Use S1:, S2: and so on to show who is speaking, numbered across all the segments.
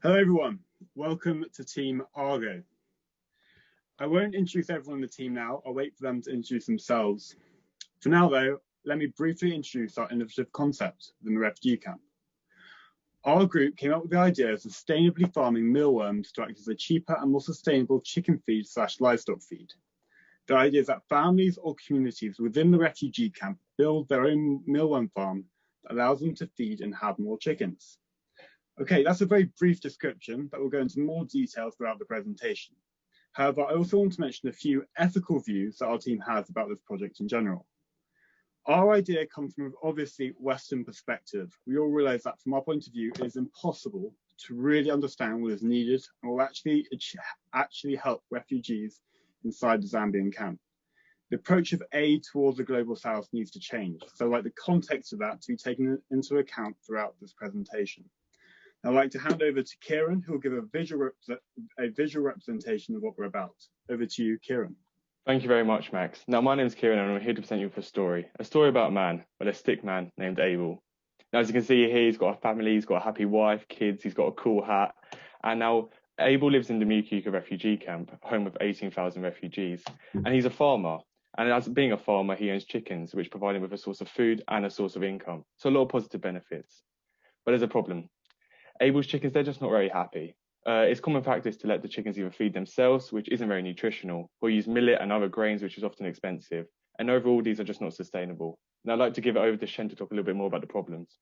S1: Hello everyone, welcome to Team Argo. I won't introduce everyone in the team now, I'll wait for them to introduce themselves. For now though, let me briefly introduce our innovative concept within the refugee camp. Our group came up with the idea of sustainably farming mealworms to act as a cheaper and more sustainable chicken feed / livestock feed. The idea is that families or communities within the refugee camp build their own mealworm farm that allows them to feed and have more chickens. Okay, that's a very brief description, but we'll go into more details throughout the presentation. However, I also want to mention a few ethical views that our team has about this project in general. Our idea comes from an obviously Western perspective. We all realise that from our point of view, it is impossible to really understand what is needed and will actually help refugees inside the Zambian camp. The approach of aid towards the global south needs to change, so I'd like the context of that to be taken into account throughout this presentation. I'd like to hand over to Kieran, who will give a visual representation of what we're about. Over to you, Kieran.
S2: Thank you very much, Max. Now, my name is Kieran and I'm here to present you with a story about a man, a stick man named Abel. Now, as you can see here, he's got a family, he's got a happy wife, kids, he's got a cool hat. And now Abel lives in the Mukika refugee camp, home of 18,000 refugees. And he's a farmer. And as being a farmer, he owns chickens, which provide him with a source of food and a source of income. So a lot of positive benefits. But there's a problem. Abel's chickens, they're just not very happy. It's common practice to let the chickens either feed themselves, which isn't very nutritional, or use millet and other grains, which is often expensive. And overall, these are just not sustainable. And I'd like to give it over to Shen to talk a little bit more about the problems.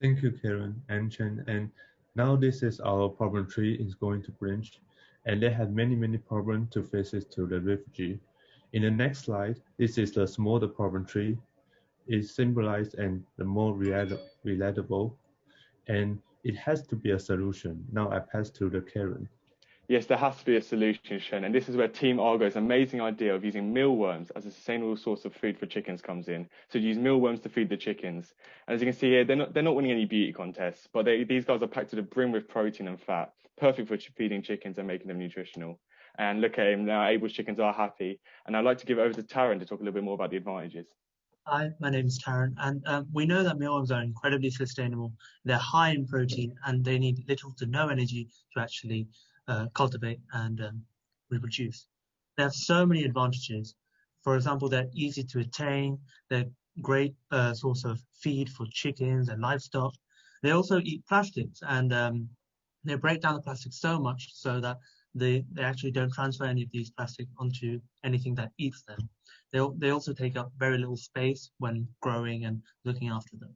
S3: Thank you, Karen and Chen. And now this is our problem tree is going to branch, and they have many problems to face it to the refugee. In the next slide, this is the smaller problem tree. It's symbolized and the more relatable, and it has to be a solution. Now I pass to the Karen.
S2: Yes, there has to be a solution, Shen, and this is where Team Argo's amazing idea of using mealworms as a sustainable source of food for chickens comes in. So use mealworms to feed the chickens. And as you can see here, they're not winning any beauty contests, but these guys are packed to the brim with protein and fat, perfect for feeding chickens and making them nutritional. And look at him now, Abel's chickens are happy. And I'd like to give it over to Taryn to talk a little bit more about the advantages.
S4: Hi, my name is Taryn, and we know that mealworms are incredibly sustainable. They're high in protein, and they need little to no energy to actually cultivate and reproduce. They have so many advantages. For example, they're easy to attain. They're great source of feed for chickens and livestock. They also eat plastics, and they break down the plastic so much so that they actually don't transfer any of these plastics onto anything that eats them. They also take up very little space when growing and looking after them.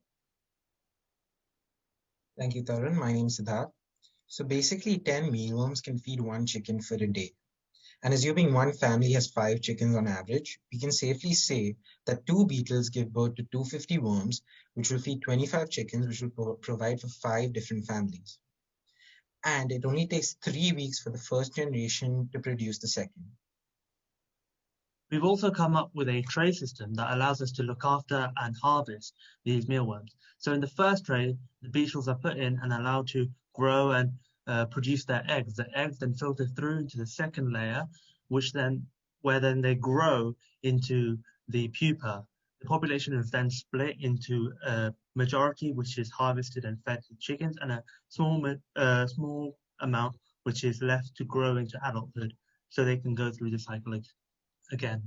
S5: Thank you, Tarun. My name is Siddharth. So basically 10 mealworms can feed one chicken for a day. And assuming one family has 5 chickens on average, we can safely say that 2 beetles give birth to 250 worms, which will feed 25 chickens, which will provide for 5 different families. And it only takes 3 weeks for the first generation to produce the second.
S4: We've also come up with a tray system that allows us to look after and harvest these mealworms. So in the first tray, the beetles are put in and allowed to grow and produce their eggs. The eggs then filter through into the second layer, where they grow into the pupa. The population is then split into a majority which is harvested and fed to chickens, and a small amount which is left to grow into adulthood, so they can go through the cycle again.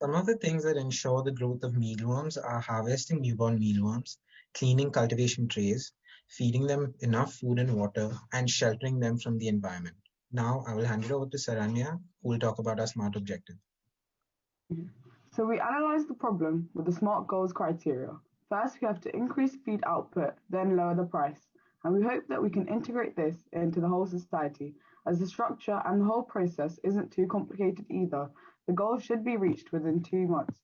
S5: Some of the things that ensure the growth of mealworms are harvesting newborn mealworms, cleaning cultivation trays, feeding them enough food and water, and sheltering them from the environment. Now I will hand it over to Saranya, who will talk about our SMART objective.
S6: So we analyzed the problem with the SMART goals criteria. First, we have to increase feed output, then lower the price. And we hope that we can integrate this into the whole society, as the structure and the whole process isn't too complicated either. The goal should be reached within 2 months.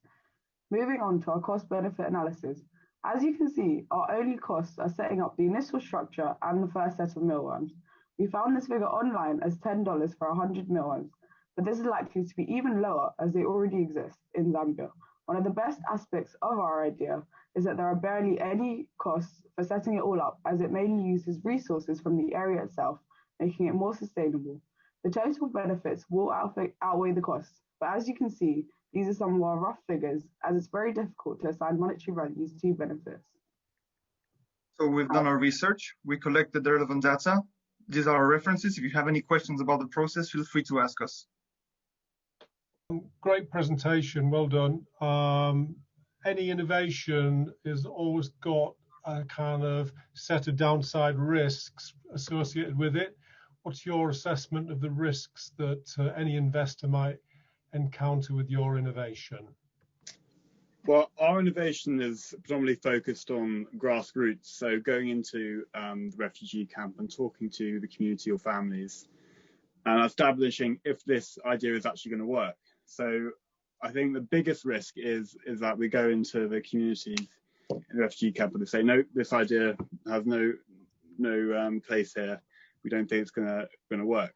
S6: Moving on to our cost-benefit analysis. As you can see, our only costs are setting up the initial structure and the first set of mealworms. We found this figure online as $10 for 100 mealworms, but this is likely to be even lower as they already exist in Zambia. One of the best aspects of our idea is that there are barely any costs for setting it all up, as it mainly uses resources from the area itself, making it more sustainable. The total benefits will outweigh the costs, but as you can see, these are some of our rough figures, as it's very difficult to assign monetary values to benefits.
S7: So we've done our research. We collected the relevant data. These are our references. If you have any questions about the process, feel free to ask us.
S8: Great presentation, well done. Any innovation has always got a kind of set of downside risks associated with it. What's your assessment of the risks that any investor might encounter with your innovation?
S1: Well, our innovation is predominantly focused on grassroots, so going into the refugee camp and talking to the community or families and establishing if this idea is actually going to work. So I think the biggest risk is that we go into the communities in the refugee camp and they say, no, this idea has no place here. We don't think it's going to work.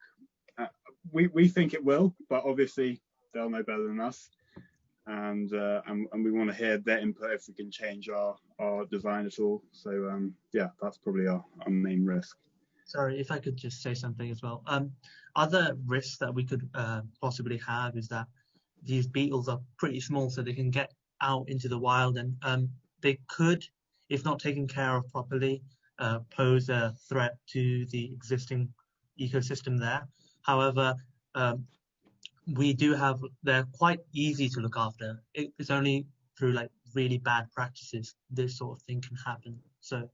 S1: We think it will, but obviously they'll know better than us. And we want to hear their input if we can change our design at all. So yeah, that's probably our main risk.
S4: Sorry, if I could just say something as well. Other risks that we could possibly have is that these beetles are pretty small, so they can get out into the wild, and they could, if not taken care of properly, pose a threat to the existing ecosystem there. However, they're quite easy to look after. It's only through like really bad practices this sort of thing can happen. So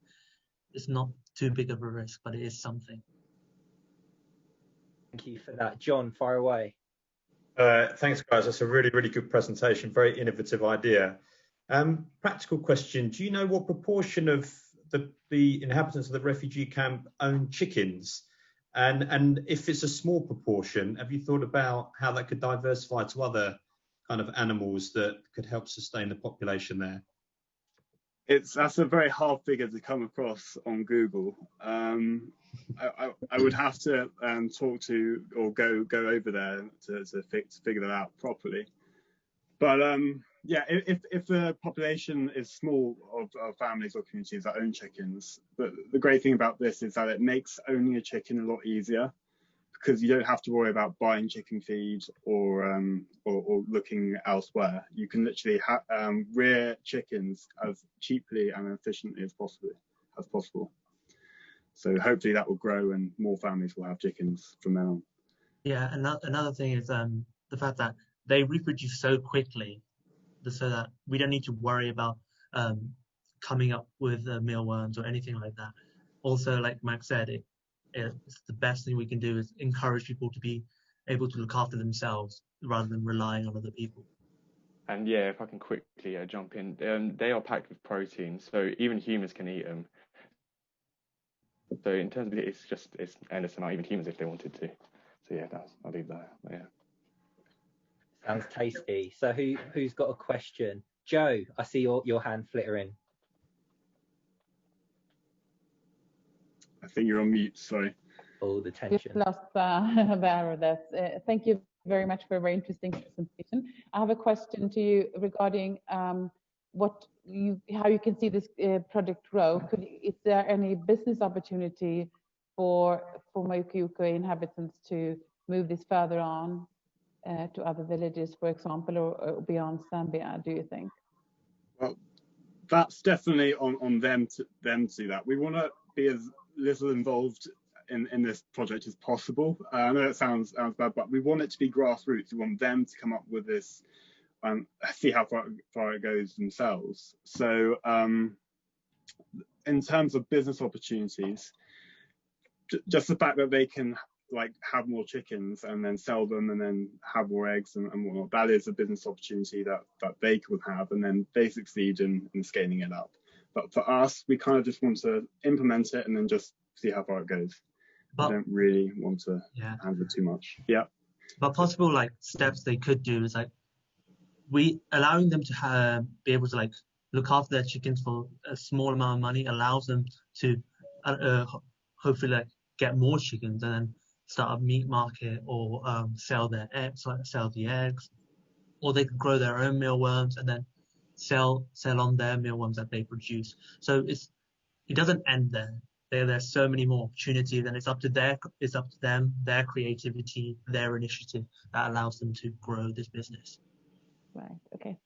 S4: it's not too big of a risk, but it is something.
S9: Thank you for that. John, fire away.
S10: Thanks, guys. That's a really, really good presentation. Very innovative idea. Practical question. Do you know what proportion of the inhabitants of the refugee camp own chickens? And if it's a small proportion, have you thought about how that could diversify to other kind of animals that could help sustain the population there?
S1: That's a very hard figure to come across on Google. I would have to talk to or go over there to figure that out properly. But yeah, if the population is small of families or communities that own chickens, but the great thing about this is that it makes owning a chicken a lot easier, because you don't have to worry about buying chicken feed or looking elsewhere. You can literally rear chickens as cheaply and efficiently as possible. So hopefully that will grow and more families will have chickens from then on.
S4: Yeah, another thing is the fact that they reproduce so quickly, so that we don't need to worry about coming up with mealworms or anything like that. Also, like Max said, it's the best thing we can do is encourage people to be able to look after themselves rather than relying on other people.
S2: And yeah, if I can quickly jump in, they are packed with protein, so even humans can eat them. So in terms of it's endless amount, even humans if they wanted to. So yeah, I'll leave that. Yeah.
S9: Sounds tasty. So who's got a question? Joe, I see your hand flittering.
S1: I think you're on mute, sorry.
S9: Oh, the tension.
S11: Lost there. Thank you very much for a very interesting presentation. I have a question to you regarding how you can see this project grow. Is there any business opportunity for Mokuko inhabitants to move this further on to other villages, for example, or beyond Zambia, do you think?
S1: Well, that's definitely on them to do that. We want to be as little involved in this project as possible. I know it sounds bad, but we want it to be grassroots. We want them to come up with this and see how far it goes themselves. So in terms of business opportunities, just the fact that they can like have more chickens and then sell them and then have more eggs and whatnot, that is a business opportunity that they could have, and then they succeed in scaling it up. But for us, we kind of just want to implement it and then just see how far it goes. We don't really want to handle it too much. Yeah.
S4: But possible like steps they could do is like allowing them to be able to like look after their chickens for a small amount of money allows them to hopefully like get more chickens and then start a meat market or sell their eggs, sell the eggs, or they can grow their own mealworms and then sell on their mealworms that they produce. So it doesn't end there. There's so many more opportunities, and it's up to them, their creativity, their initiative that allows them to grow this business.
S11: Right. Okay.